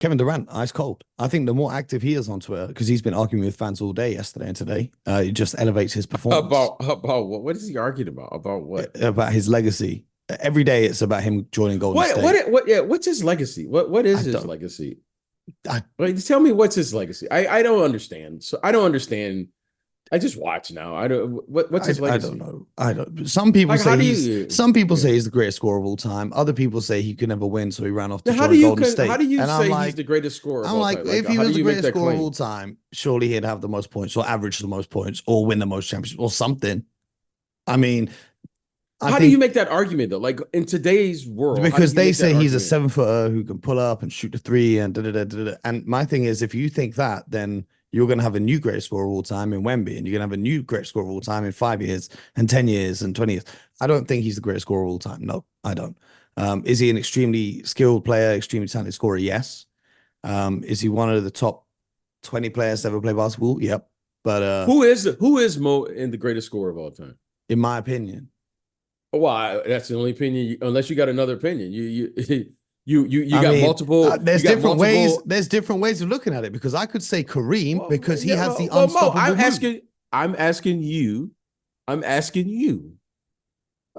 Kevin Durant, ice cold. I think the more active he is on Twitter, because he's been arguing with fans all day yesterday and today, it just elevates his performance About what? What is he arguing about? About what? about his legacy. Every day it's about him joining Golden State. Yeah, what's his legacy? What is I his don't, legacy? I, Like, tell me what's his legacy. I don't understand. So I don't understand. I just watch now. I don't what's his I don't legacy? know. I don't. Some people Like say how do you some people yeah. say he's the greatest scorer of all time. Other people say he could never win, so he ran off to join Golden How State. do you And say he's the greatest scorer of I'm all like, time? Like if he how do was the you make greatest that scorer of all claim? time, surely he'd have the most points or average the most points or win the most championships or something. I mean, I How do you think make that argument though? Like in today's world, how do because you they make that say he's a argument? 7 footer who can pull up and shoot the three and da, da, da, da, da. And my thing is, if you think that, then you're going to have a new greatest scorer of all time in Wemby, and you're going to have a new greatest scorer of all time in 5 years and 10 years and 20 years. I don't think he's the greatest scorer of all time. No, I don't. Is he an extremely skilled player, extremely talented scorer? Yes. Is he one of the top 20 players to ever play basketball? Yep. But Who is Mo in the greatest scorer of all time? in my opinion, Well, that's the only opinion. Unless you got another opinion, you I got mean, multiple. You there's got different ways. multiple. There's different ways of looking at it because I could say Kareem Well, because he yeah, has the Mo, unstoppable move. I'm asking you. I'm asking you.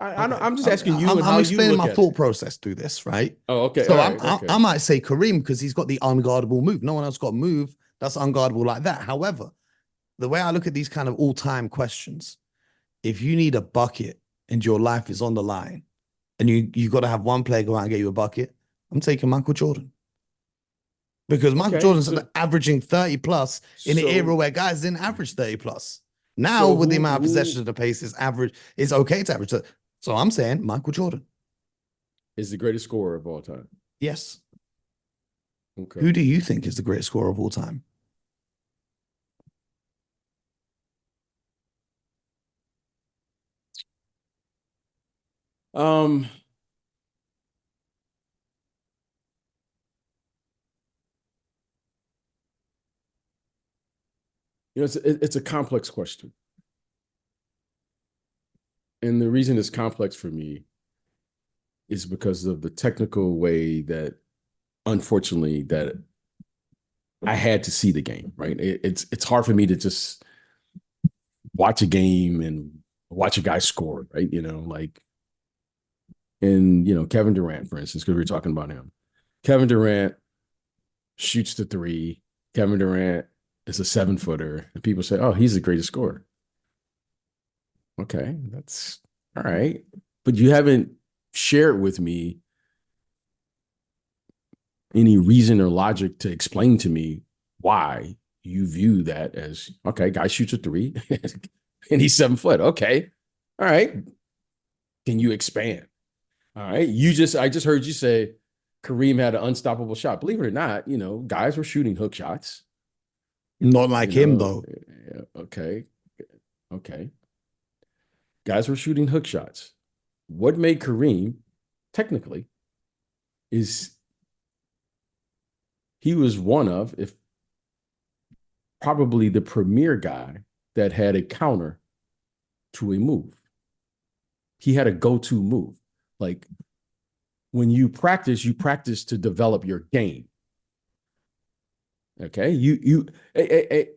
Okay, I'm just asking you and I'm how you explaining look my at it. thought process through this, right? Oh, okay, all So right, I okay. might say Kareem because he's got the unguardable move. No one else got a move that's unguardable like that. However, the way I look at these kind of all time questions, if you need a bucket and your life is on the line, and you got to have one player go out and get you a bucket, I'm taking Michael Jordan because Michael Okay, Jordan's averaging 30 plus in the era so where guys didn't average 30 plus. Now, so with the who amount of possessions who at the pace, is average. It's okay to average. So I'm saying Michael Jordan. is the greatest scorer of all time? Yes. Okay. Who do you think is the greatest scorer of all time? Um, it's a complex question, and the reason it's complex for me is because of the technical way that, unfortunately, that I had to see the game. Right, it's hard for me to just watch a game and watch a guy score. Right, like and Kevin Durant, for instance, because we were talking about him. Kevin Durant shoots the three. Kevin Durant is a 7 footer, and people say, "Oh, he's the greatest scorer." Okay, that's all right, but you haven't shared with me any reason or logic to explain to me why you view that as okay. Guy shoots a three, and he's 7 foot. Okay, all right. Can you expand? All right. I just heard you say Kareem had an unstoppable shot. Believe it or not, guys were shooting hook shots. Not like You him, know, though. okay, okay. Guys were shooting hook shots. What made Kareem, technically, is he was one of, if probably the premier guy that had a counter to a move. He had a go-to move. Like when you practice to develop your game. Okay.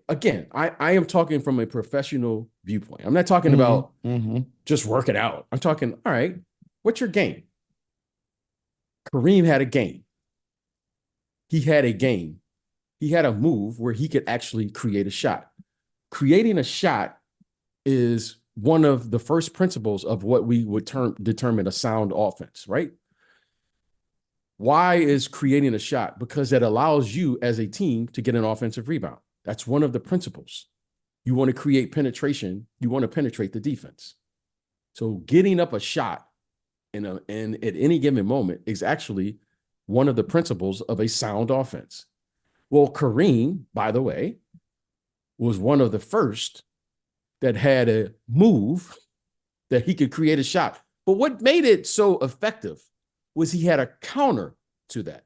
Again, I am talking from a professional viewpoint. I'm not talking Mm-hmm. about Mm-hmm. just working out. I'm talking, all right, what's your game? Kareem had a game. He had a game. He had a move where he could actually create a shot. Creating a shot is one of the first principles of what we would determine a sound offense, right? Why is creating a shot? Because that allows you as a team to get an offensive rebound. That's one of the principles. You want to create penetration. You want to penetrate the defense. So getting up a shot and at any given moment is actually one of the principles of a sound offense. Well, Kareem, by the way, was one of the first that had a move that he could create a shot. But what made it so effective was he had a counter to that.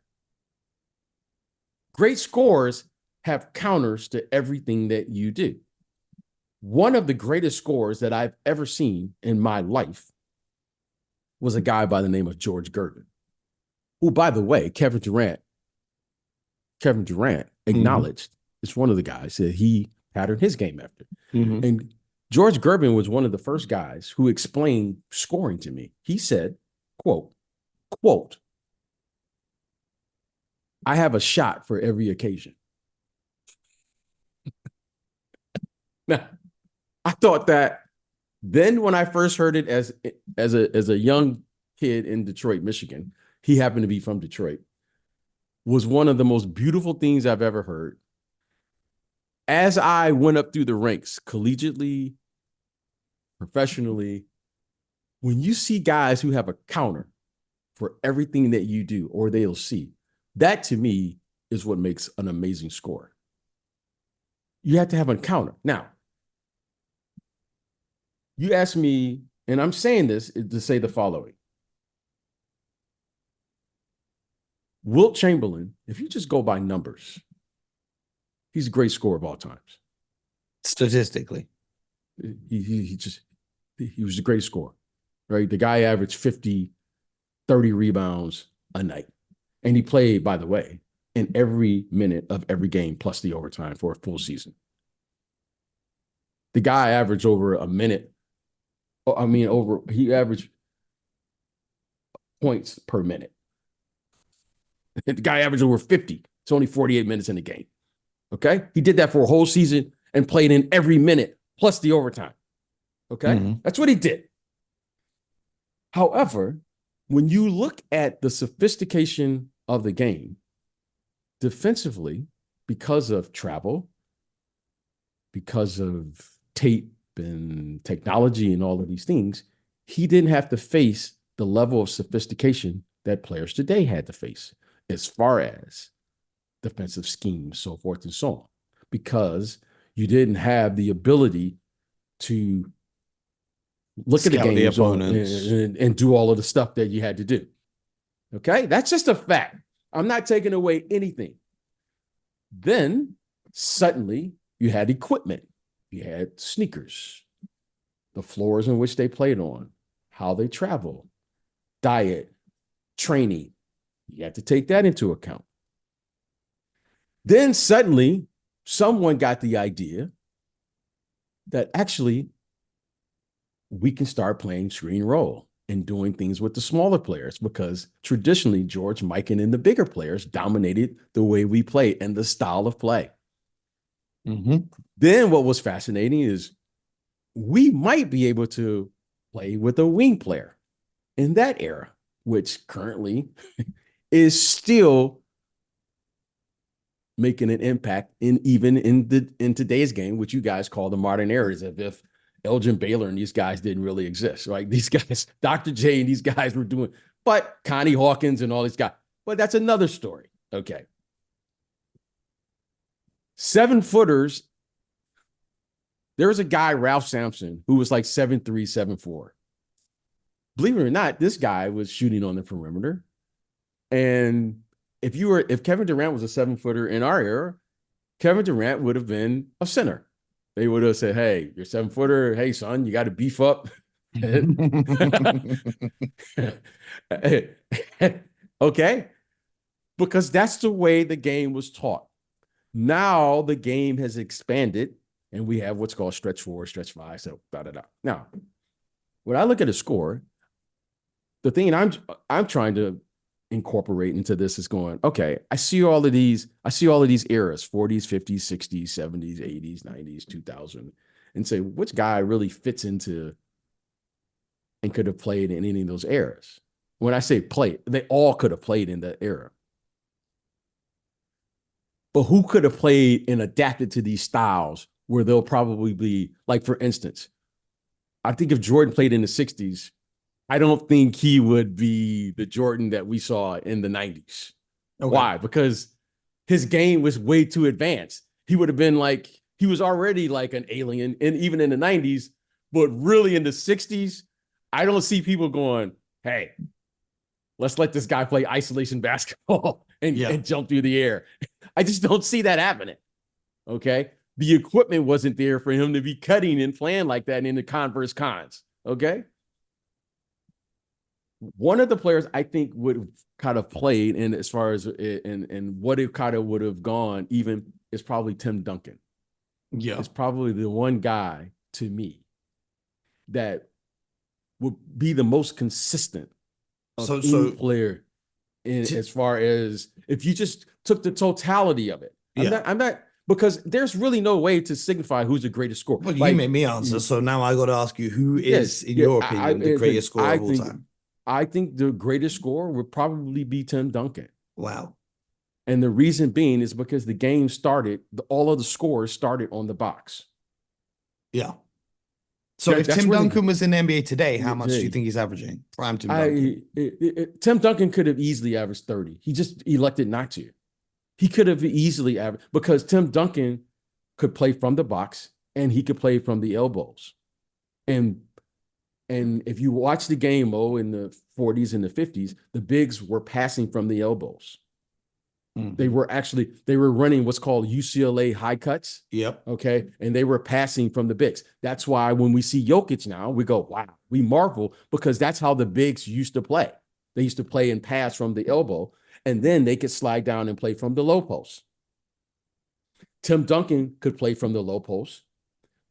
Great scorers have counters to everything that you do. One of the greatest scorers that I've ever seen in my life was a guy by the name of George Gervin, who, by the way, Kevin Durant Kevin Durant acknowledged, it's one of the guys that he patterned his game after. And George Gervin was one of the first guys who explained scoring to me. He said, quote, I have a shot for every occasion. Now, I thought that then when I first heard it as a young kid in Detroit, Michigan, he happened to be from Detroit, was one of the most beautiful things I've ever heard. As I went up through the ranks, collegiately, professionally, when you see guys who have a counter for everything that you do, or they'll see, that to me is what makes an amazing scorer. You have to have a counter. Now, you ask me, and I'm saying this to say the following. Wilt Chamberlain, if you just go by numbers, he's a great scorer of all times. Statistically. He was the greatest scorer, right? The guy averaged 50, 30 rebounds a night. And he played, by the way, in every minute of every game plus the overtime for a full season. The guy averaged over a minute. He averaged points per minute. The guy averaged over 50. It's only 48 minutes in the game. Okay? He did that for a whole season and played in every minute plus the overtime. Okay? That's what he did. However, when you look at the sophistication of the game, defensively, because of travel, because of tape and technology and all of these things, he didn't have to face the level of sophistication that players today had to face as far as defensive schemes, so forth and so on, because you didn't have the ability to look at the games and do all of the stuff that you had to do. Okay? That's just a fact. I'm not taking away anything. Then suddenly you had equipment. You had sneakers, the floors in which they played on, how they travel, diet, training. You had to take that into account. Then suddenly someone got the idea that actually we can start playing screen roll and doing things with the smaller players, because traditionally George Mikan and the bigger players dominated the way we play and the style of play. Then what was fascinating is we might be able to play with a wing player in that era, which currently is still making an impact in today's game, which you guys call the modern era, as if Elgin Baylor and these guys didn't really exist, right? These guys, Dr. J and these guys were doing, but Connie Hawkins and all these guys. But that's another story. Okay. 7-footers. There was a guy, Ralph Sampson, who was like 7'3", 7'4". Believe it or not, this guy was shooting on the perimeter. And if Kevin Durant was a 7-footer in our era, Kevin Durant would have been a center. They would have said, hey, you're 7-footer. Hey, son, you got to beef up. Okay? Because that's the way the game was taught. Now the game has expanded, and we have what's called stretch 4, stretch 5, so da-da-da. Now, when I look at a score, the thing I'm trying to incorporate into this is going, okay, I see all of these eras, 40s, 50s, 60s, 70s, 80s, 90s, 2000, and say, which guy really fits into and could have played in any of those eras? When I say play, they all could have played in that era. But who could have played and adapted to these styles where they'll probably be, like, for instance, I think if Jordan played in the 60s, I don't think he would be the Jordan that we saw in the 90s. Okay. Why? Because his game was way too advanced. He would have been like, he was already like an alien, and even in the 90s, but really in the 60s, I don't see people going, hey, let's let this guy play isolation basketball and jump through the air. I just don't see that happening. Okay. The equipment wasn't there for him to be cutting and playing like that in the Converse cons. Okay. One of the players I think would have kind of played in as far as and what it kind of would have gone even is probably Tim Duncan. Yeah. It's probably the one guy to me that would be the most consistent of any player in as far as if you just took the totality of it. I'm not because there's really no way to signify who's the greatest scorer. Well, you made me answer, so now I got to ask you, who is, in your opinion, the greatest scorer of all time? I think the greatest scorer would probably be Tim Duncan. Wow. And the reason being is because the game started, all of the scores started on the box. Yeah. So if Tim Duncan was in the NBA today, how much do you think he's averaging? Prime Tim Duncan. Tim Duncan could have easily averaged 30. He just elected not to. He could have easily averaged because Tim Duncan could play from the box and he could play from the elbows. And if you watch the game, in the 40s and the 50s, the bigs were passing from the elbows. They were running what's called UCLA high cuts. Yep. Okay. And they were passing from the bigs. That's why when we see Jokic now, we go, wow, we marvel because that's how the bigs used to play. They used to play and pass from the elbow, and then they could slide down and play from the low post. Tim Duncan could play from the low post.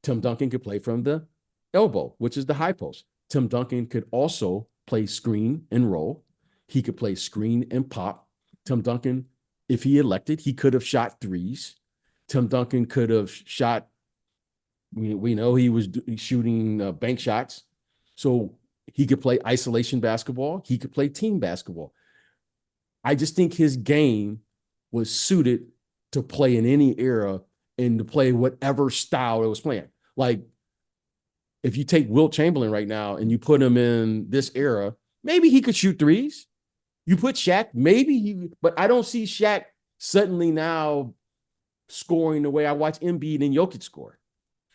Tim Duncan could play from the elbow, which is the high post. Tim Duncan could also play screen and roll. He could play screen and pop. Tim Duncan, if he elected, he could have shot threes. Tim Duncan could have shot, we know he was shooting bank shots. So he could play isolation basketball. He could play team basketball. I just think his game was suited to play in any era and to play whatever style it was playing. Like, if you take Wilt Chamberlain right now and you put him in this era, maybe he could shoot threes. You put Shaq, but I don't see Shaq suddenly now scoring the way I watch Embiid and Jokic score.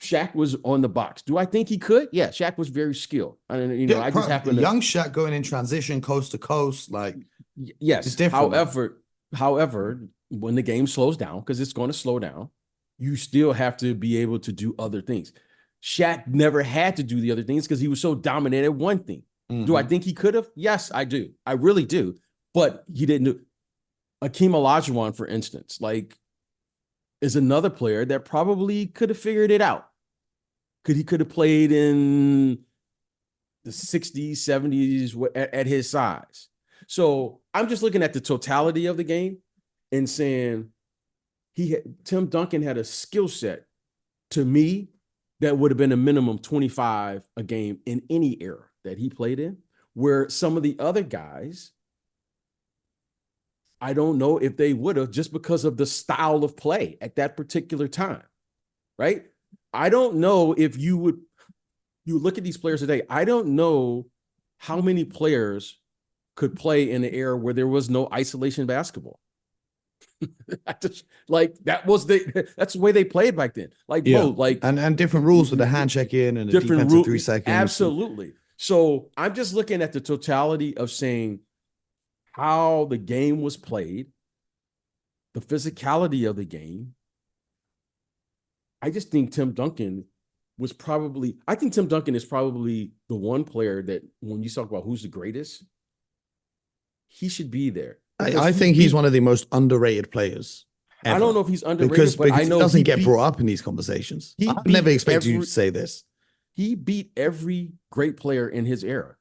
Shaq was on the box. Do I think he could? Yeah, Shaq was very skilled. And I just happen to young Shaq going in transition coast to coast, like yes. It's different. However, when the game slows down, because it's going to slow down, you still have to be able to do other things. Shaq never had to do the other things because he was so dominant at one thing. Do I think he could have? Yes, I do. I really do. But he didn't do. Akeem Olajuwon, for instance, is another player that probably could have figured it out. He could have played in the 60s, 70s at his size. So I'm just looking at the totality of the game and saying Tim Duncan had a skill set to me that would have been a minimum 25 a game in any era that he played in, where some of the other guys, I don't know if they would have just because of the style of play at that particular time, right? I don't know if you look at these players today, I don't know how many players could play in an era where there was no isolation basketball. That's the way they played back then. And different rules with the hand check in and the defensive 3 seconds. Absolutely. So I'm just looking at the totality of saying how the game was played, the physicality of the game. I just think Tim Duncan is probably the one player that when you talk about who's the greatest, he should be there. I think he's one of the most underrated players ever. I don't know if he's underrated, because I know he doesn't get brought up in these conversations. I never expect you to say this. He beat every great player in his era.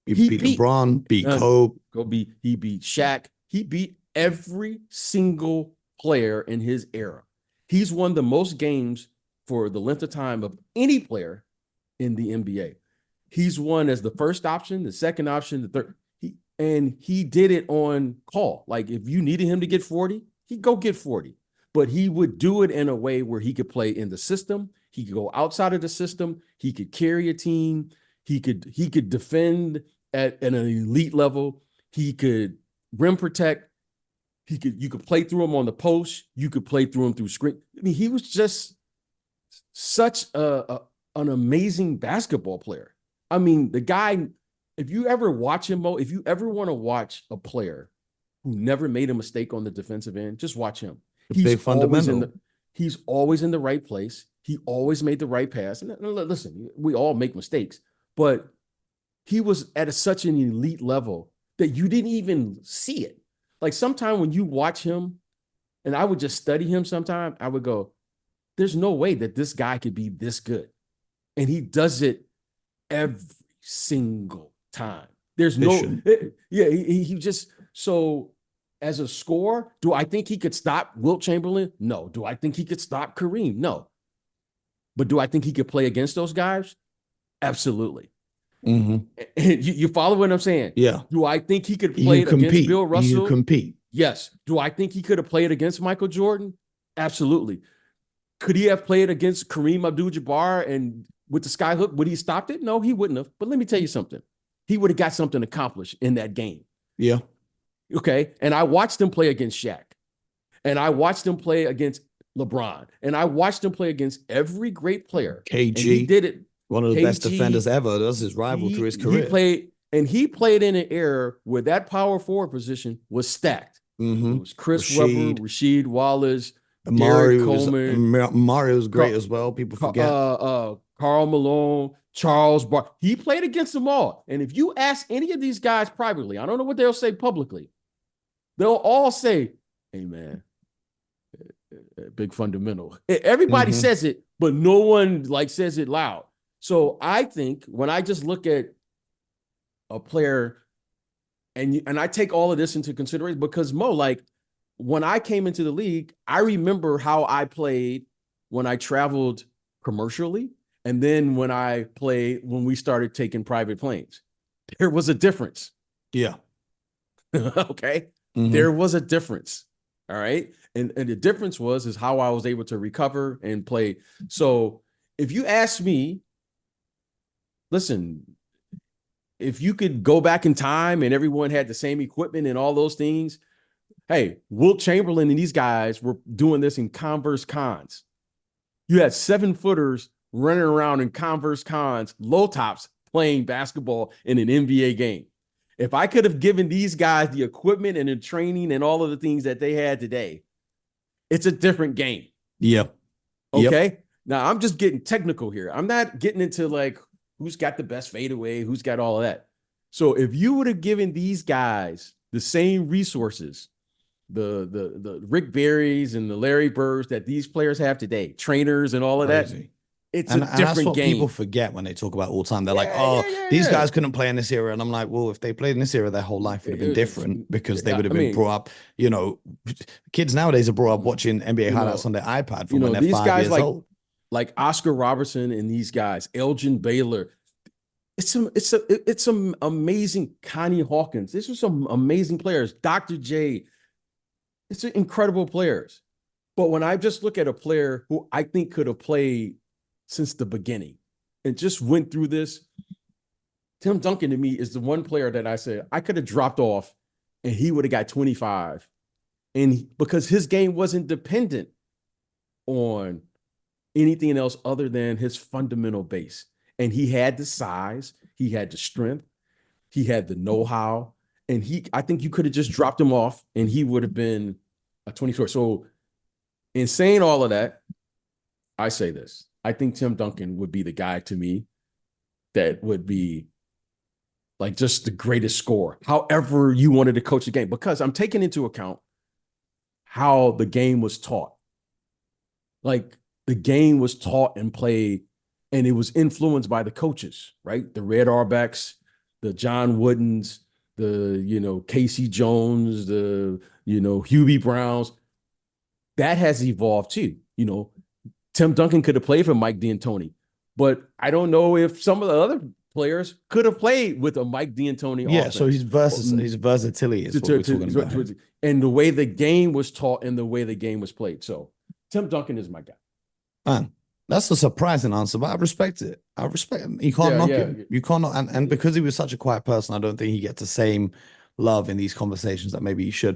He beat LeBron, beat Kobe. He beat Shaq. He beat every single player in his era. He's won the most games for the length of time of any player in the NBA. He's won as the first option, the second option, the third. And he did it on call. Like if you needed him to get 40, he'd go get 40. But he would do it in a way where he could play in the system. He could go outside of the system. He could carry a team. He could defend at an elite level. He could rim protect. You could play through him on the post. You could play through him through screen. I mean, he was just such an amazing basketball player. I mean, the guy, if you ever watch him, if you ever want to watch a player who never made a mistake on the defensive end, just watch him. He's always in the right place. He always made the right pass. And listen, we all make mistakes, but he was at such an elite level that you didn't even see it. Like sometime when you watch him, and I would just study him sometime, I would go, there's no way that this guy could be this good. And he does it every single time. There's he just, so as a scorer, do I think he could stop Wilt Chamberlain? No. Do I think he could stop Kareem? No. But do I think he could play against those guys? Absolutely. Mm-hmm. You follow what I'm saying? Yeah. Do I think he could play it against Bill Russell? You compete. Yes. Do I think he could have played against Michael Jordan? Absolutely. Could he have played against Kareem Abdul-Jabbar and with the sky hook? Would he have stopped it? No, he wouldn't have. But let me tell you something. He would have got something accomplished in that game. Yeah. Okay. And I watched him play against Shaq. And I watched him play against LeBron. And I watched him play against every great player. KG. And he did it. One of the best defenders ever. That was his rival through his career. He played in an era where that power forward position was stacked. Mm-hmm. It was Chris Webber, Rasheed Wallace, Amari Derek Coleman. Amari was great as well. People forget. Karl Malone, Charles Bar. He played against them all. And if you ask any of these guys privately, I don't know what they'll say publicly. They'll all say, hey, man, big fundamental. Everybody says it, but no one says it loud. So I think when I just look at a player and I take all of this into consideration, because Mo, when I came into the league, I remember how I played when I traveled commercially. And then when we started taking private planes, there was a difference. Yeah. Okay. There was a difference. All right. And the difference is how I was able to recover and play. So if you ask me, listen, if you could go back in time and everyone had the same equipment and all those things, hey, Wilt Chamberlain and these guys were doing this in Converse cons. You had 7-footers running around in Converse cons, low tops, playing basketball in an NBA game. If I could have given these guys the equipment and the training and all of the things that they had today, it's a different game. Yep. Okay. Yep. Now I'm just getting technical here. I'm not getting into who's got the best fadeaway, who's got all of that. So if you would have given these guys the same resources, the Rick Barrys and the Larry Birds that these players have today, trainers and all of that, it's a different that's what game. People forget when they talk about all time. They're these guys couldn't play in this era. And I'm like, well, if they played in this era, their whole life would have been different because they would have been brought up, kids nowadays are brought up watching NBA highlights on their iPad from when they're 5 years old. Like Oscar Robertson and these guys, Elgin Baylor. It's some amazing Connie Hawkins. These are some amazing players. Dr. J. It's incredible players. But when I just look at a player who I think could have played since the beginning and just went through this, Tim Duncan to me is the one player that I said I could have dropped off and he would have got 25. And because his game wasn't dependent on anything else other than his fundamental base. And he had the size, he had the strength, he had the know-how, and I think you could have just dropped him off and he would have been a 24. So in saying all of that, I say this. I think Tim Duncan would be the guy to me that would be just the greatest scorer, however you wanted to coach the game, because I'm taking into account how the game was taught. The game was taught and played, and it was influenced by the coaches, right? The Red Auerbachs, the John Woodens, the, Casey Jones, the, Hubie Browns. That has evolved too. Tim Duncan could have played for Mike D'Antoni, but I don't know if some of the other players could have played with a Mike D'Antoni offense. So his versatility is what we're talking about. And the way the game was taught and the way the game was played. So Tim Duncan is my guy. Man, that's a surprising answer, but I respect it. I respect him. You can't knock him. You can't knock, and because he was such a quiet person, I don't think he gets the same love in these conversations that maybe he should.